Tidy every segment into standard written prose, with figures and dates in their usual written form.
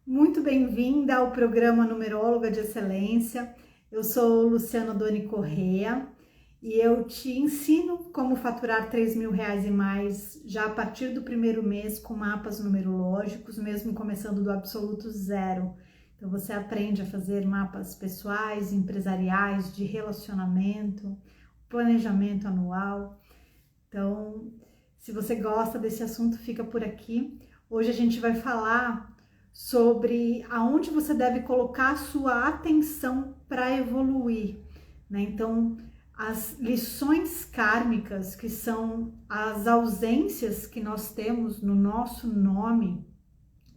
Muito bem-vinda ao programa Numeróloga de Excelência. Eu sou Luciana Doni Correa e eu te ensino como faturar R$3.000 e mais já a partir do primeiro mês com mapas numerológicos, mesmo começando do absoluto zero. Então você aprende a fazer mapas pessoais, empresariais, de relacionamento, planejamento anual. Então, se você gosta desse assunto, fica por aqui. Hoje a gente vai falar sobre aonde você deve colocar a sua atenção para evoluir, né? Então, as lições kármicas, que são as ausências que nós temos no nosso nome,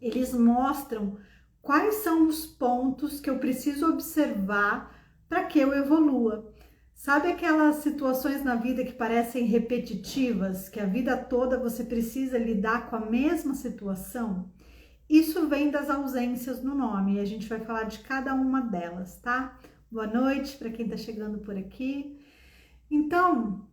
eles mostram quais são os pontos que eu preciso observar para que eu evolua. Sabe aquelas situações na vida que parecem repetitivas, que a vida toda você precisa lidar com a mesma situação? Isso vem das ausências no nome e a gente vai falar de cada uma delas, tá? Boa noite para quem está chegando por aqui. Então,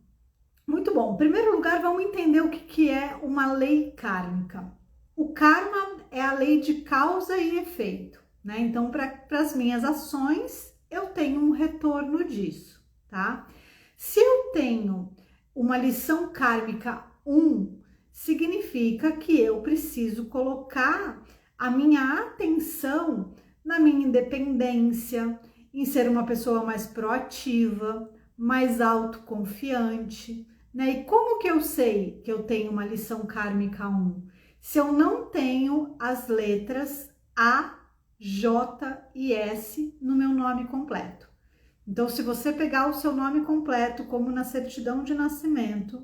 muito bom. Em primeiro lugar, vamos entender o que é uma lei kármica. O karma é a lei de causa e efeito, né? Então, para as minhas ações, eu tenho um retorno disso, tá? Se eu tenho uma lição kármica 1, significa que eu preciso colocar a minha atenção na minha independência, em ser uma pessoa mais proativa, mais autoconfiante, né? E como que eu sei que eu tenho uma lição kármica 1? Se eu não tenho as letras A, J e S no meu nome completo. Então, se você pegar o seu nome completo, como na certidão de nascimento,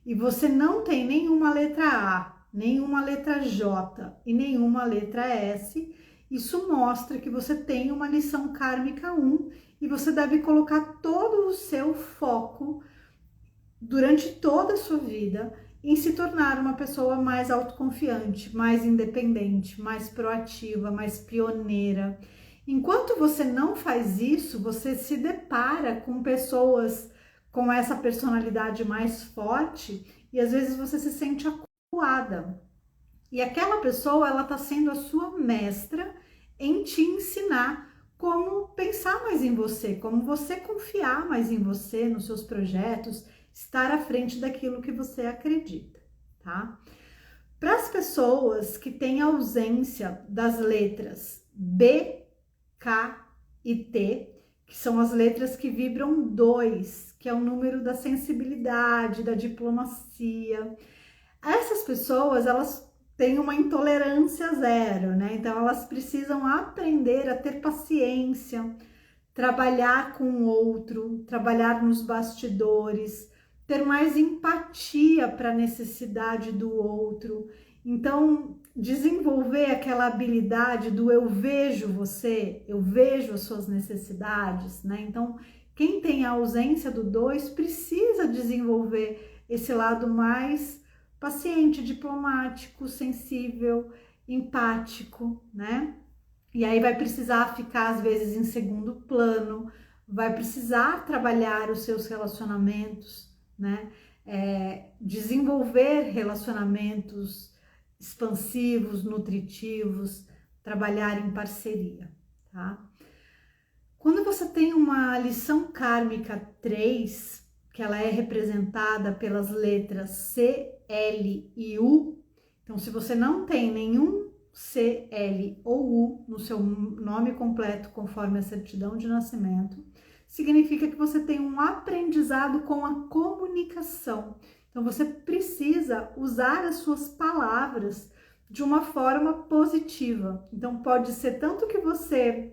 e você não tem nenhuma letra A, nenhuma letra J e nenhuma letra S, isso mostra que você tem uma lição kármica 1 e você deve colocar todo o seu foco durante toda a sua vida em se tornar uma pessoa mais autoconfiante, mais independente, mais proativa, mais pioneira. Enquanto você não faz isso, você se depara com pessoas com essa personalidade mais forte e às vezes você se sente acuada. E aquela pessoa, ela tá sendo a sua mestra em te ensinar como pensar mais em você, como você confiar mais em você, nos seus projetos, estar à frente daquilo que você acredita, tá? Para as pessoas que têm ausência das letras B, K e T, que são as letras que vibram 2, que é o número da sensibilidade, da diplomacia. Essas pessoas, elas têm uma intolerância zero, né? Então, elas precisam aprender a ter paciência, trabalhar com o outro, trabalhar nos bastidores, ter mais empatia para a necessidade do outro. Então, desenvolver aquela habilidade do eu vejo você, eu vejo as suas necessidades, né? Então, quem tem a ausência do 2 precisa desenvolver esse lado mais paciente, diplomático, sensível, empático, né? E aí vai precisar ficar, às vezes, em segundo plano, vai precisar trabalhar os seus relacionamentos, né? Desenvolver relacionamentos expansivos, nutritivos, trabalhar em parceria, tá? Quando você tem uma lição kármica 3, que ela é representada pelas letras C, L e U, então se você não tem nenhum C, L ou U no seu nome completo, conforme a certidão de nascimento, significa que você tem um aprendizado com a comunicação. Então, você precisa usar as suas palavras de uma forma positiva. Então, pode ser tanto que você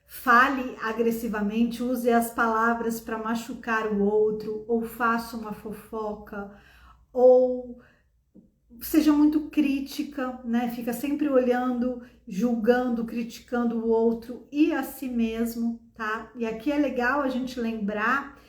fale agressivamente, use as palavras para machucar o outro, ou faça uma fofoca, ou seja muito crítica, né? Fica sempre olhando, julgando, criticando o outro e a si mesmo, tá? E aqui é legal a gente lembrar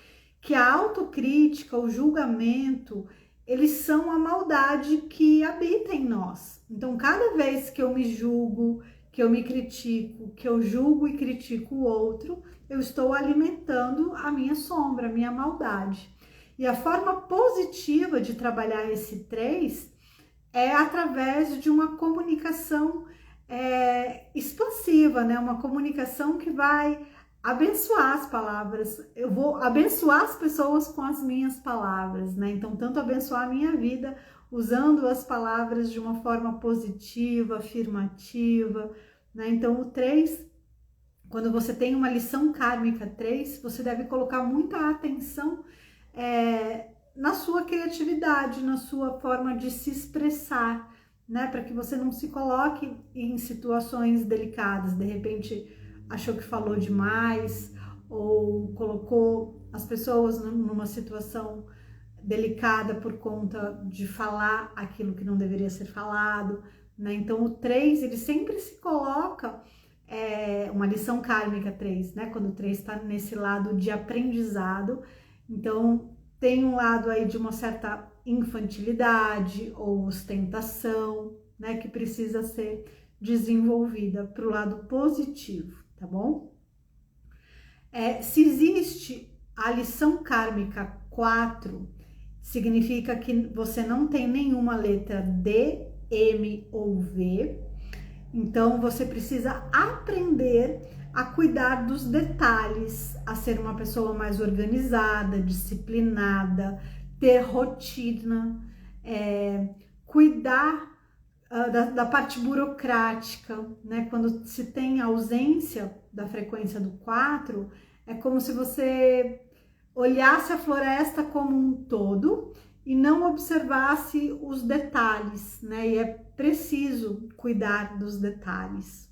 que a autocrítica, o julgamento, eles são a maldade que habita em nós. Então, cada vez que eu me julgo, que eu me critico, que eu julgo e critico o outro, eu estou alimentando a minha sombra, a minha maldade. E a forma positiva de trabalhar esse 3 é através de uma comunicação expansiva, né? Uma comunicação que vai abençoar as palavras. Eu vou abençoar as pessoas com as minhas palavras, né? Então, tanto abençoar a minha vida usando as palavras de uma forma positiva, afirmativa, né? Então, o 3, quando você tem uma lição kármica 3, você deve colocar muita atenção na sua criatividade, na sua forma de se expressar, né? Para que você não se coloque em situações delicadas, de repente achou que falou demais ou colocou as pessoas numa situação delicada por conta de falar aquilo que não deveria ser falado, né? Então o 3, ele sempre se coloca uma lição kármica 3, né? Quando o 3 está nesse lado de aprendizado, então tem um lado aí de uma certa infantilidade ou ostentação, né? Que precisa ser desenvolvida para o lado positivo, tá bom? Se existe a lição kármica 4, significa que você não tem nenhuma letra D, M ou V, então você precisa aprender a cuidar dos detalhes, a ser uma pessoa mais organizada, disciplinada, ter rotina, cuidar da parte burocrática, né? Quando se tem ausência da frequência do 4, é como se você olhasse a floresta como um todo e não observasse os detalhes, né? E é preciso cuidar dos detalhes.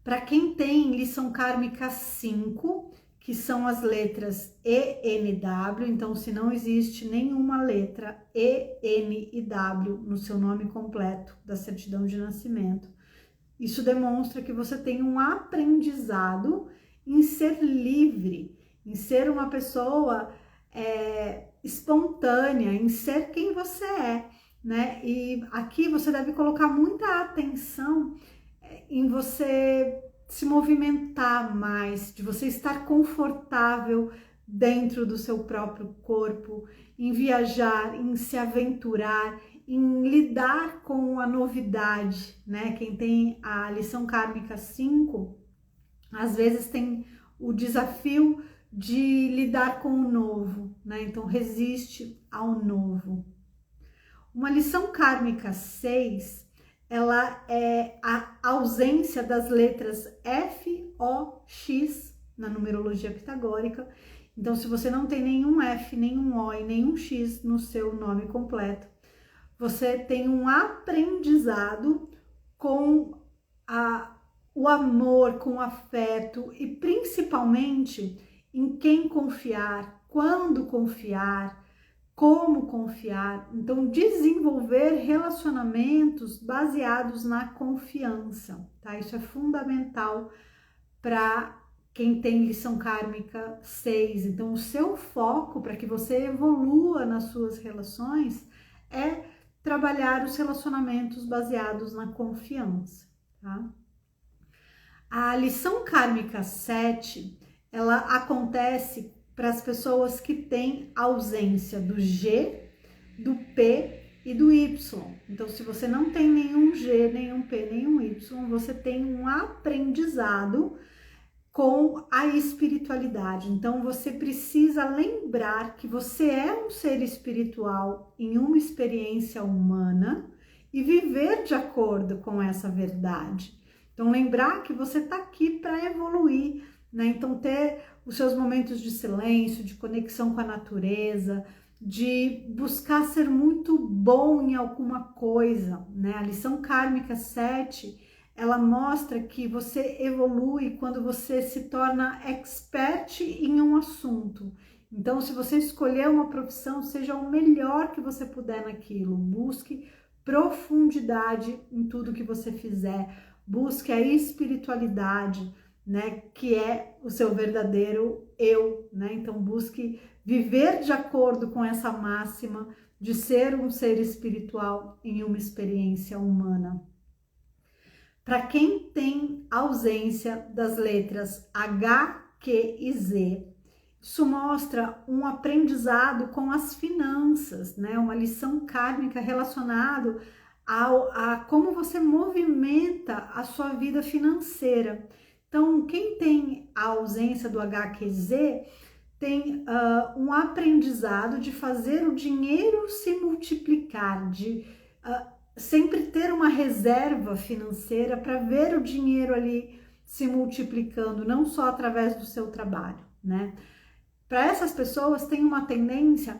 Para quem tem lição kármica 5, que são as letras E, N, W, então se não existe nenhuma letra E, N e W no seu nome completo da certidão de nascimento, isso demonstra que você tem um aprendizado em ser livre, em ser uma pessoa espontânea, em ser quem você é, né? E aqui você deve colocar muita atenção em você se movimentar mais, de você estar confortável dentro do seu próprio corpo, em viajar, em se aventurar, em lidar com a novidade, né? Quem tem a lição kármica 5, às vezes tem o desafio de lidar com o novo, né? Então resiste ao novo. Uma lição kármica 6, ela é a ausência das letras F, O, X na numerologia pitagórica. Então, se você não tem nenhum F, nenhum O e nenhum X no seu nome completo, você tem um aprendizado com o amor, com o afeto e principalmente em quem confiar, quando confiar, como confiar. Então, desenvolver relacionamentos baseados na confiança, tá? Isso é fundamental para quem tem lição kármica 6. Então, o seu foco para que você evolua nas suas relações é trabalhar os relacionamentos baseados na confiança, tá? A lição kármica 7, ela acontece para as pessoas que têm ausência do G, do P e do Y. Então, se você não tem nenhum G, nenhum P, nenhum Y, você tem um aprendizado com a espiritualidade. Então, você precisa lembrar que você é um ser espiritual em uma experiência humana e viver de acordo com essa verdade. Então, lembrar que você está aqui para evoluir, né? Então, ter os seus momentos de silêncio, de conexão com a natureza, de buscar ser muito bom em alguma coisa, né? A lição kármica 7, ela mostra que você evolui quando você se torna expert em um assunto. Então, se você escolher uma profissão, seja o melhor que você puder naquilo. Busque profundidade em tudo que você fizer. Busque a espiritualidade, né, que é o seu verdadeiro eu, né? Então busque viver de acordo com essa máxima de ser um ser espiritual em uma experiência humana. Para quem tem ausência das letras H, Q e Z, isso mostra um aprendizado com as finanças, né? Uma lição kármica relacionada a como você movimenta a sua vida financeira. Então, quem tem a ausência do HQZ tem um aprendizado de fazer o dinheiro se multiplicar, de sempre ter uma reserva financeira para ver o dinheiro ali se multiplicando, não só através do seu trabalho, né? Para essas pessoas tem uma tendência,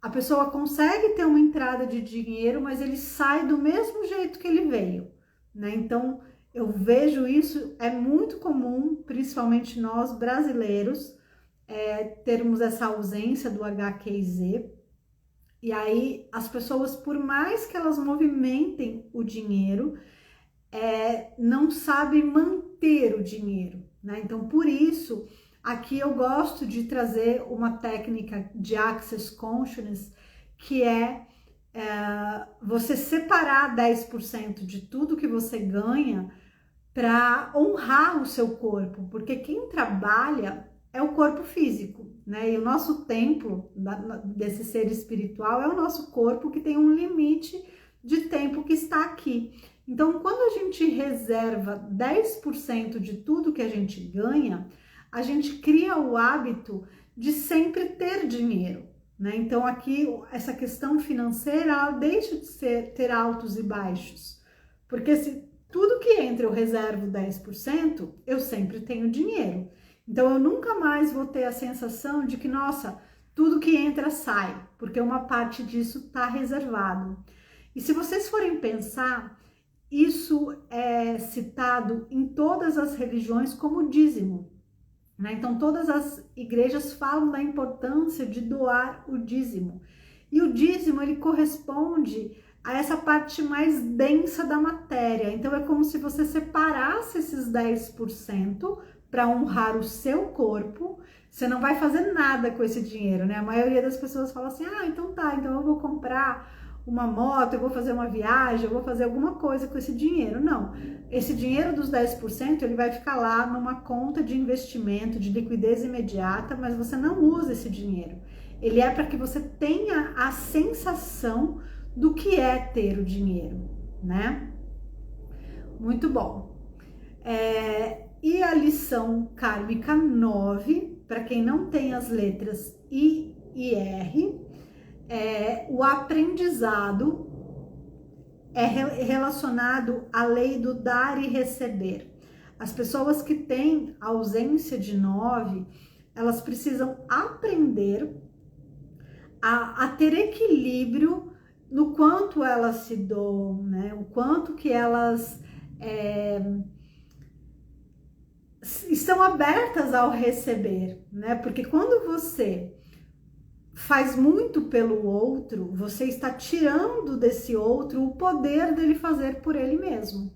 a pessoa consegue ter uma entrada de dinheiro, mas ele sai do mesmo jeito que ele veio, né? Então, eu vejo isso, é muito comum, principalmente nós brasileiros, termos essa ausência do HQZ. E aí, as pessoas, por mais que elas movimentem o dinheiro, não sabem manter o dinheiro, né? Então, por isso, aqui eu gosto de trazer uma técnica de Access Consciousness, que você separar 10% de tudo que você ganha para honrar o seu corpo, porque quem trabalha é o corpo físico, né? E o nosso templo desse ser espiritual é o nosso corpo, que tem um limite de tempo que está aqui. Então, quando a gente reserva 10% de tudo que a gente ganha, a gente cria o hábito de sempre ter dinheiro, né? Então, aqui, essa questão financeira, ela deixa de ter altos e baixos, porque se tudo que entra eu reservo 10%, eu sempre tenho dinheiro. Então, eu nunca mais vou ter a sensação de que, nossa, tudo que entra sai, porque uma parte disso está reservado. E se vocês forem pensar, isso é citado em todas as religiões como dízimo, né? Então, todas as igrejas falam da importância de doar o dízimo. E o dízimo, ele corresponde a essa parte mais densa da matéria. Então, é como se você separasse esses 10% para honrar o seu corpo. Você não vai fazer nada com esse dinheiro, né? A maioria das pessoas fala assim, então tá, então eu vou comprar uma moto, eu vou fazer uma viagem, eu vou fazer alguma coisa com esse dinheiro. Não, esse dinheiro dos 10%, ele vai ficar lá numa conta de investimento, de liquidez imediata, mas você não usa esse dinheiro. Ele é para que você tenha a sensação do que é ter o dinheiro, né? Muito bom. E a lição kármica 9, para quem não tem as letras I e R, o aprendizado é relacionado à lei do dar e receber. As pessoas que têm ausência de 9, elas precisam aprender a ter equilíbrio no quanto elas se doam, né? O quanto que elas estão abertas ao receber, né? Porque quando você faz muito pelo outro, você está tirando desse outro o poder dele fazer por ele mesmo.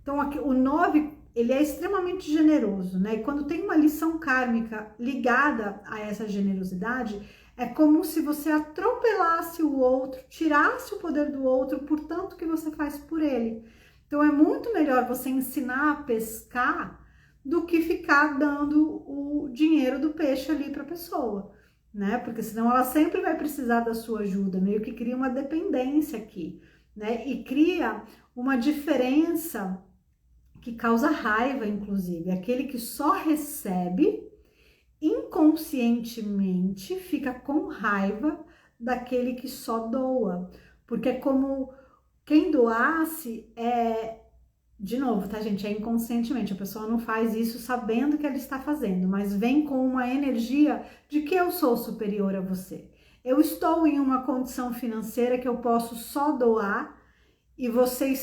Então, aqui, o 9, ele é extremamente generoso, né? E quando tem uma lição kármica ligada a essa generosidade, é como se você atropelasse o outro, tirasse o poder do outro por tanto que você faz por ele. Então, é muito melhor você ensinar a pescar do que ficar dando o dinheiro do peixe ali para a pessoa, né? Porque senão ela sempre vai precisar da sua ajuda, meio que cria uma dependência aqui, né? E cria uma diferença que causa raiva, inclusive. Aquele que só recebe, inconscientemente fica com raiva daquele que só doa, porque é como quem doasse de novo, tá, gente? É inconscientemente, a pessoa não faz isso sabendo que ela está fazendo, mas vem com uma energia de que eu sou superior a você. Eu estou em uma condição financeira que eu posso só doar e você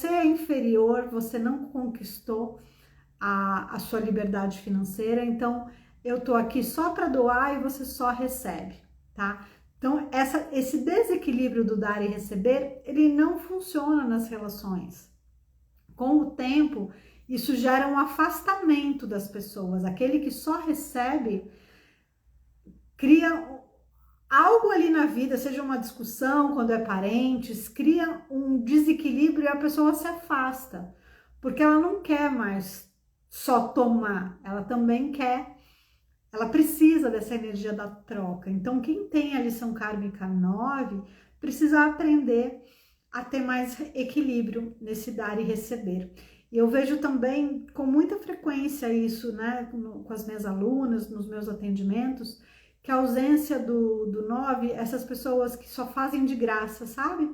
é inferior, você não conquistou a sua liberdade financeira, então eu tô aqui só para doar e você só recebe, tá? Então, esse desequilíbrio do dar e receber, ele não funciona nas relações. Com o tempo, isso gera um afastamento das pessoas. Aquele que só recebe cria algo ali na vida, seja uma discussão quando é parentes, cria um desequilíbrio e a pessoa se afasta, porque ela não quer mais só tomar, ela também quer, ela precisa dessa energia da troca. Então, quem tem a lição kármica 9 precisa aprender a ter mais equilíbrio nesse dar e receber. E eu vejo também com muita frequência isso, né, com as minhas alunas, nos meus atendimentos, que a ausência do 9, essas pessoas que só fazem de graça, sabe?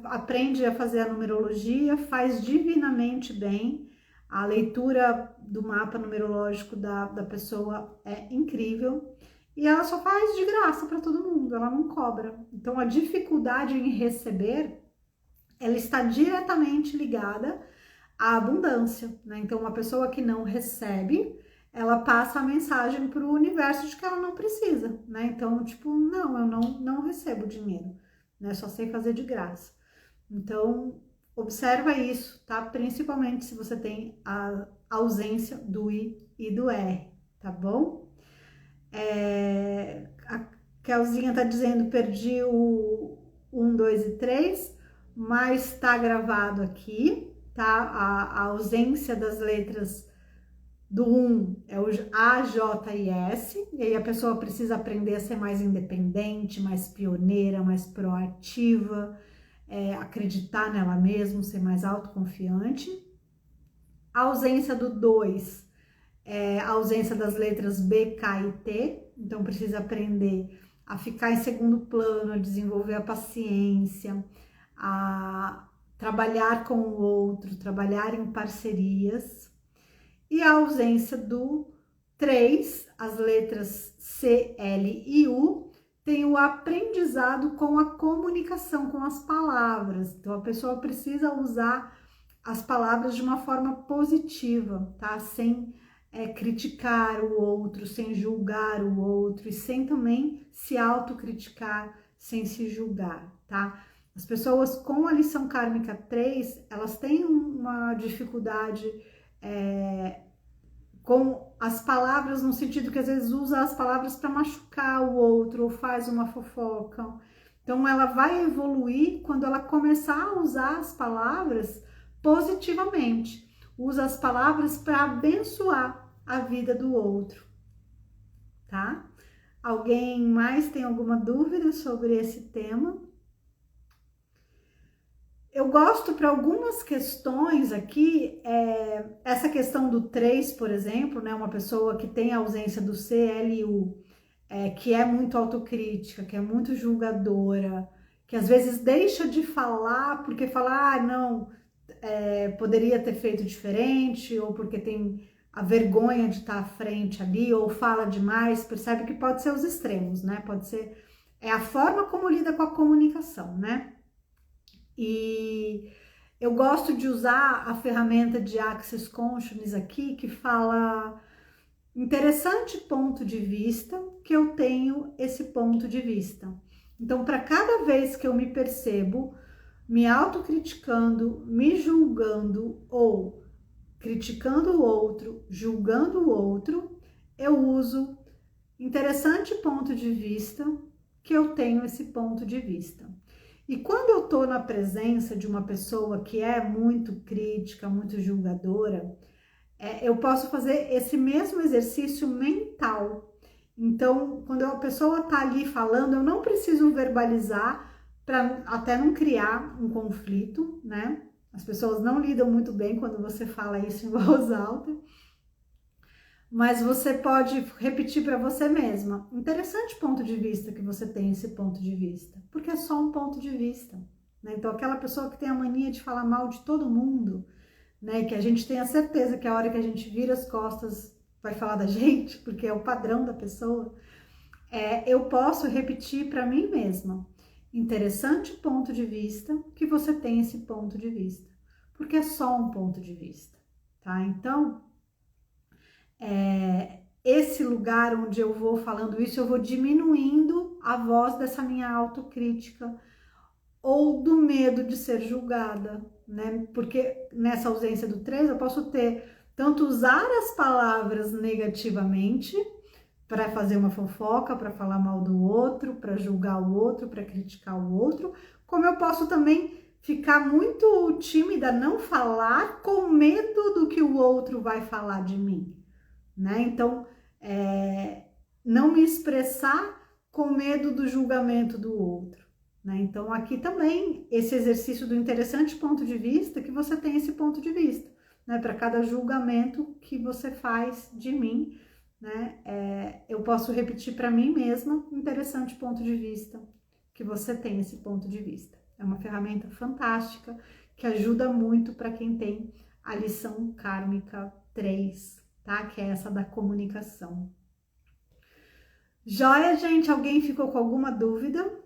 Aprende a fazer a numerologia, faz divinamente bem, a leitura do mapa numerológico da pessoa é incrível, e ela só faz de graça para todo mundo, ela não cobra. Então a dificuldade em receber, ela está diretamente ligada à abundância, né? Então uma pessoa que não recebe, ela passa a mensagem para o universo de que ela não precisa, né? Então, tipo, não, eu não recebo dinheiro, né? Só sei fazer de graça. Então, observa isso, tá? Principalmente se você tem a ausência do I e do R, tá bom? A Kelzinha tá dizendo, perdi o 1, 2 e 3, mas tá gravado aqui, tá? A ausência das letras do 1 é o A, J e S, e aí a pessoa precisa aprender a ser mais independente, mais pioneira, mais proativa, acreditar nela mesma, ser mais autoconfiante. A ausência do 2 é a ausência das letras B, K e T, então precisa aprender a ficar em segundo plano, a desenvolver a paciência, a trabalhar com o outro, trabalhar em parcerias. E a ausência do 3, as letras C, L e U, tem o aprendizado com a comunicação, com as palavras. Então, a pessoa precisa usar as palavras de uma forma positiva, tá? Sem criticar o outro, sem julgar o outro e sem também se autocriticar, sem se julgar, tá? As pessoas com a lição kármica 3, elas têm uma dificuldade com as palavras, no sentido que às vezes usa as palavras para machucar o outro ou faz uma fofoca. Então ela vai evoluir quando ela começar a usar as palavras positivamente. Usa as palavras para abençoar a vida do outro, tá? Alguém mais tem alguma dúvida sobre esse tema? Eu gosto para algumas questões aqui, essa questão do 3, por exemplo, né? Uma pessoa que tem a ausência do C, L e U, que é muito autocrítica, que é muito julgadora, que às vezes deixa de falar porque fala, não, poderia ter feito diferente, ou porque tem a vergonha de estar à frente ali, ou fala demais, percebe que pode ser os extremos, né? Pode ser a forma como lida com a comunicação, né? E eu gosto de usar a ferramenta de Access Consciousness aqui, que fala interessante ponto de vista, que eu tenho esse ponto de vista. Então, para cada vez que eu me percebo me autocriticando, me julgando ou criticando o outro, julgando o outro, eu uso interessante ponto de vista, que eu tenho esse ponto de vista. E quando eu tô na presença de uma pessoa que é muito crítica, muito julgadora, eu posso fazer esse mesmo exercício mental. Então, quando a pessoa tá ali falando, eu não preciso verbalizar para até não criar um conflito, né? As pessoas não lidam muito bem quando você fala isso em voz alta. Mas você pode repetir para você mesma. Interessante ponto de vista que você tem esse ponto de vista, porque é só um ponto de vista, né? Então, aquela pessoa que tem a mania de falar mal de todo mundo, né? Que a gente tem a certeza que a hora que a gente vira as costas vai falar da gente, porque é o padrão da pessoa. Eu posso repetir para mim mesma. Interessante ponto de vista que você tem esse ponto de vista, porque é só um ponto de vista, tá? Então, esse lugar onde eu vou falando isso, eu vou diminuindo a voz dessa minha autocrítica ou do medo de ser julgada, né? Porque nessa ausência do 3, eu posso tanto usar as palavras negativamente para fazer uma fofoca, para falar mal do outro, para julgar o outro, para criticar o outro, como eu posso também ficar muito tímida, não falar com medo do que o outro vai falar de mim, né? Então, não me expressar com medo do julgamento do outro, né? Então, aqui também, esse exercício do interessante ponto de vista, que você tem esse ponto de vista, né? Para cada julgamento que você faz de mim, né? Eu posso repetir para mim mesma um interessante ponto de vista, que você tem esse ponto de vista. É uma ferramenta fantástica, que ajuda muito para quem tem a lição kármica 3, tá? Que é essa da comunicação. Joia, gente? Alguém ficou com alguma dúvida?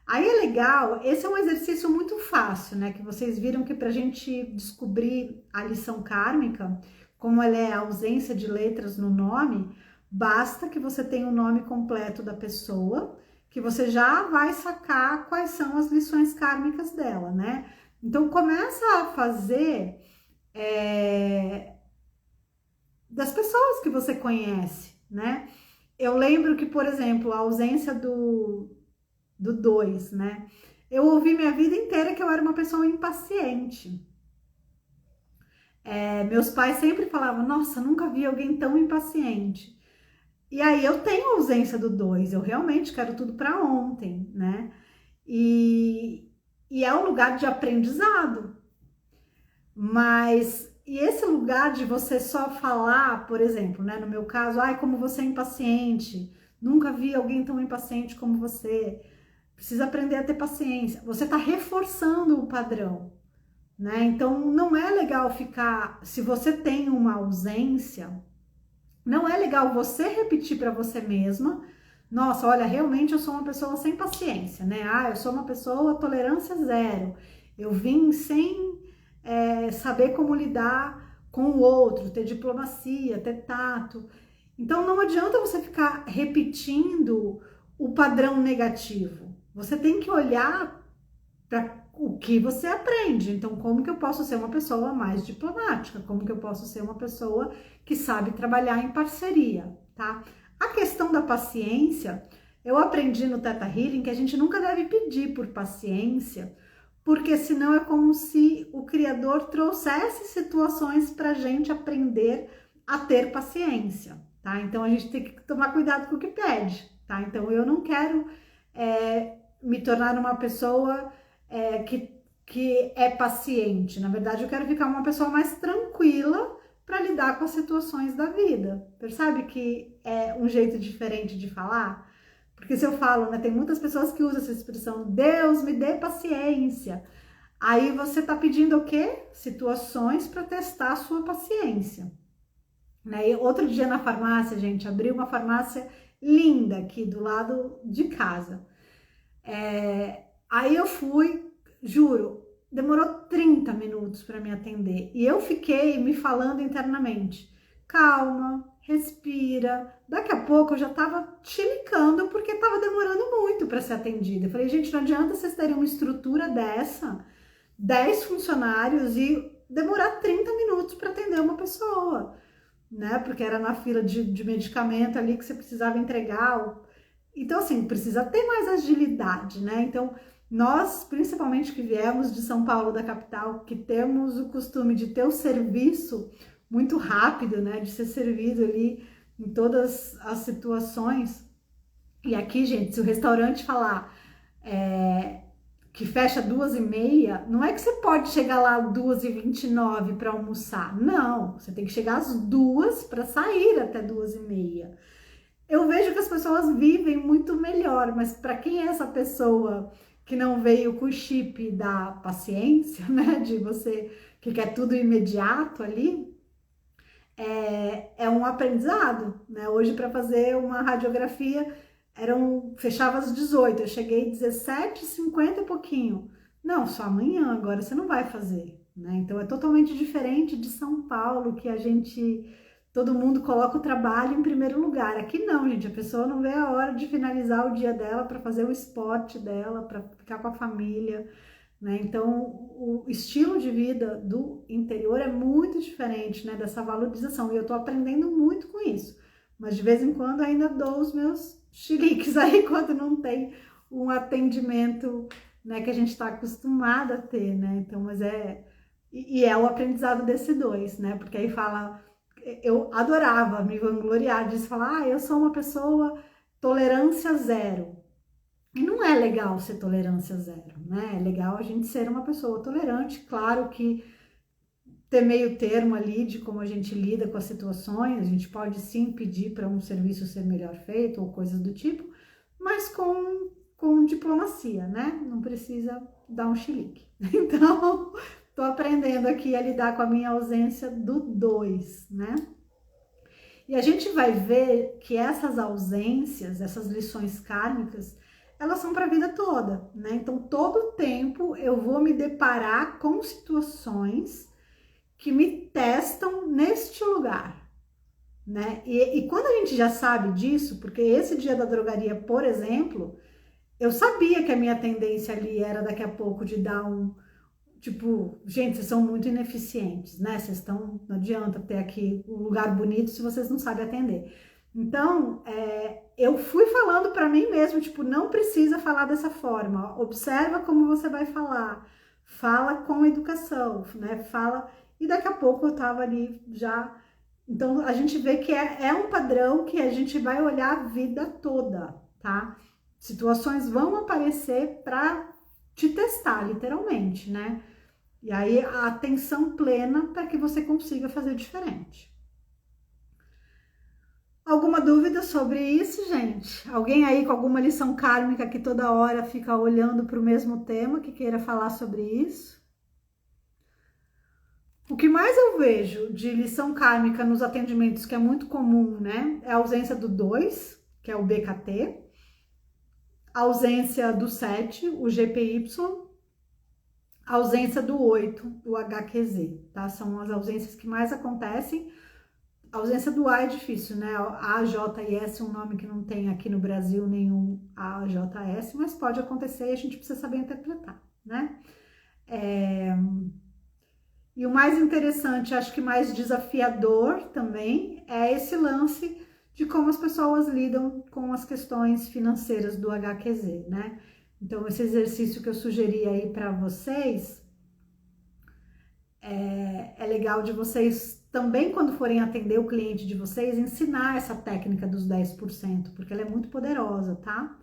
Aí é legal, esse é um exercício muito fácil, né? Que vocês viram que para a gente descobrir a lição kármica, como ela é a ausência de letras no nome, basta que você tenha o nome completo da pessoa, que você já vai sacar quais são as lições kármicas dela, né? Então começa a fazer das pessoas que você conhece, né? Eu lembro que, por exemplo, a ausência do 2, né? Eu ouvi minha vida inteira que eu era uma pessoa impaciente. Meus pais sempre falavam, nossa, nunca vi alguém tão impaciente. E aí eu tenho a ausência do 2, eu realmente quero tudo para ontem, né? E é um lugar de aprendizado. Mas, e esse lugar de você só falar, por exemplo, né? No meu caso, ai, como você é impaciente, nunca vi alguém tão impaciente como você. Precisa aprender a ter paciência. Você está reforçando o padrão, né? Então, não é legal ficar... Se você tem uma ausência, não é legal você repetir para você mesma, nossa, olha, realmente eu sou uma pessoa sem paciência, né? Ah, eu sou uma pessoa tolerância zero. Eu vim sem saber como lidar com o outro, ter diplomacia, ter tato. Então, não adianta você ficar repetindo o padrão negativo. Você tem que olhar para o que você aprende. Então, como que eu posso ser uma pessoa mais diplomática? Como que eu posso ser uma pessoa que sabe trabalhar em parceria, tá? A questão da paciência, eu aprendi no Theta Healing que a gente nunca deve pedir por paciência, porque senão é como se o Criador trouxesse situações para a gente aprender a ter paciência, tá? Então, a gente tem que tomar cuidado com o que pede, tá? Então, eu não quero me tornar uma pessoa que é paciente. Na verdade, eu quero ficar uma pessoa mais tranquila para lidar com as situações da vida. Percebe que é um jeito diferente de falar? Porque se eu falo, né, tem muitas pessoas que usam essa expressão, Deus me dê paciência. Aí você tá pedindo o quê? Situações para testar a sua paciência. Né? E outro dia na farmácia, gente, abri uma farmácia linda aqui do lado de casa. Aí eu fui, juro, demorou 30 minutos para me atender. E eu fiquei me falando internamente, calma, respira. Daqui a pouco eu já tava chilicando porque tava demorando muito para ser atendida. Eu falei, gente, não adianta vocês terem uma estrutura dessa, 10 funcionários e demorar 30 minutos para atender uma pessoa, né? Porque era na fila de medicamento ali que você precisava entregar. Então, assim, precisa ter mais agilidade, né? Então, nós, principalmente que viemos de São Paulo, da capital, que temos o costume de ter o serviço muito rápido, né? De ser servido ali em todas as situações. E aqui, gente, se o restaurante falar que fecha 2h30, não é que você pode chegar lá às 2h29 para almoçar. Não, você tem que chegar às 2 para sair até 2h30. Eu vejo que as pessoas vivem muito melhor, mas para quem é essa pessoa que não veio com o chip da paciência, né, de você que quer tudo imediato ali, é um aprendizado, né? Hoje para fazer uma radiografia fechava às 18, eu cheguei 17h50 e pouquinho. Não, só amanhã, agora você não vai fazer, né? Então é totalmente diferente de São Paulo, que todo mundo coloca o trabalho em primeiro lugar. Aqui não, gente, a pessoa não vê a hora de finalizar o dia dela para fazer o esporte dela, para ficar com a família, né? Então, o estilo de vida do interior é muito diferente, né, dessa valorização, e eu tô aprendendo muito com isso. Mas de vez em quando ainda dou os meus chiliques aí quando não tem um atendimento, né, que a gente está acostumado a ter, né? Então, mas e é o aprendizado desse 2, né? Porque aí fala, eu adorava me vangloriar disso, falar, eu sou uma pessoa tolerância zero. E não é legal ser tolerância zero, né? É legal a gente ser uma pessoa tolerante, claro que ter meio termo ali de como a gente lida com as situações, a gente pode sim pedir para um serviço ser melhor feito ou coisas do tipo, mas com diplomacia, né? Não precisa dar um chilique. Então, tô aprendendo aqui a lidar com a minha ausência do 2, né? E a gente vai ver que essas ausências, essas lições kármicas, elas são para a vida toda, né? Então, todo tempo eu vou me deparar com situações que me testam neste lugar, né? E quando a gente já sabe disso, porque esse dia da drogaria, por exemplo, eu sabia que a minha tendência ali era daqui a pouco de dar um, tipo, gente, vocês são muito ineficientes, né? Vocês estão, não adianta ter aqui um lugar bonito se vocês não sabem atender. Então, eu fui falando para mim mesmo, tipo, não precisa falar dessa forma, observa como você vai falar, fala com educação, né? Fala, e daqui a pouco eu tava ali já. Então, a gente vê que é um padrão que a gente vai olhar a vida toda, tá? Situações vão aparecer para te testar, literalmente, né? E aí a atenção plena para que você consiga fazer diferente. Alguma dúvida sobre isso, gente? Alguém aí com alguma lição kármica que toda hora fica olhando para o mesmo tema, que queira falar sobre isso? O que mais eu vejo de lição kármica nos atendimentos, que é muito comum, né? É a ausência do 2, que é o BKT, a ausência do 7, o GPY, a ausência do 8, o HQZ, tá? São as ausências que mais acontecem. A ausência do A é difícil, né? AJS é um nome que não tem aqui no Brasil nenhum AJS, mas pode acontecer e a gente precisa saber interpretar, né? E o mais interessante, acho que mais desafiador também, é esse lance de como as pessoas lidam com as questões financeiras do HQZ, né? Então, esse exercício que eu sugeri aí para vocês, é legal de vocês também, quando forem atender o cliente de vocês, ensinar essa técnica dos 10%, porque ela é muito poderosa, tá?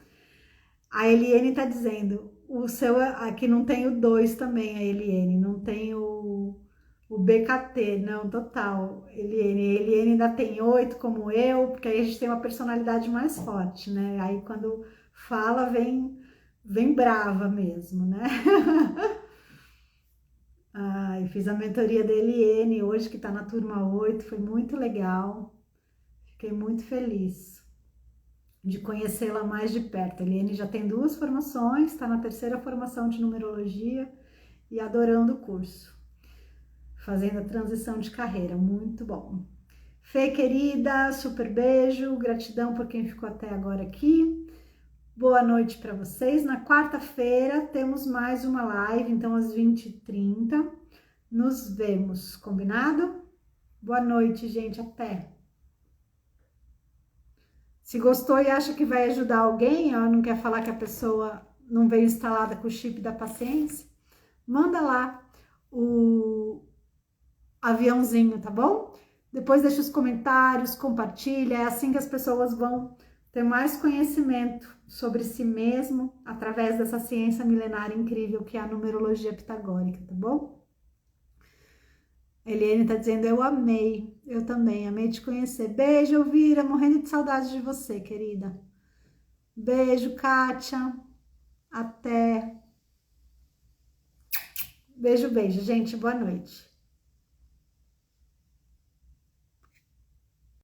A Eliane tá dizendo, o seu aqui não tem o 2 também, a Eliane, não tem o BKT, não, total. Eliane ainda tem 8 como eu, porque aí a gente tem uma personalidade mais forte, né? Aí quando fala, vem brava mesmo, né? Eu fiz a mentoria da Eliane hoje, que tá na turma 8, foi muito legal. Fiquei muito feliz de conhecê-la mais de perto. A Eliane já tem 2 formações, está na 3ª formação de numerologia e adorando o curso. Fazendo a transição de carreira, muito bom. Fê, querida, super beijo, gratidão por quem ficou até agora aqui. Boa noite para vocês. Na quarta-feira temos mais uma live, então às 20h30. Nos vemos, combinado? Boa noite, gente, até. Se gostou e acha que vai ajudar alguém, ó, não quer falar que a pessoa não veio instalada com o chip da paciência, manda lá o aviãozinho, tá bom? Depois deixa os comentários, compartilha, é assim que as pessoas vão ter mais conhecimento sobre si mesmo através dessa ciência milenária incrível que é a numerologia pitagórica, tá bom? Eliane tá dizendo, eu amei, eu também, amei te conhecer. Beijo, Elvira, morrendo de saudade de você, querida. Beijo, Kátia, até. Beijo, beijo, gente, boa noite.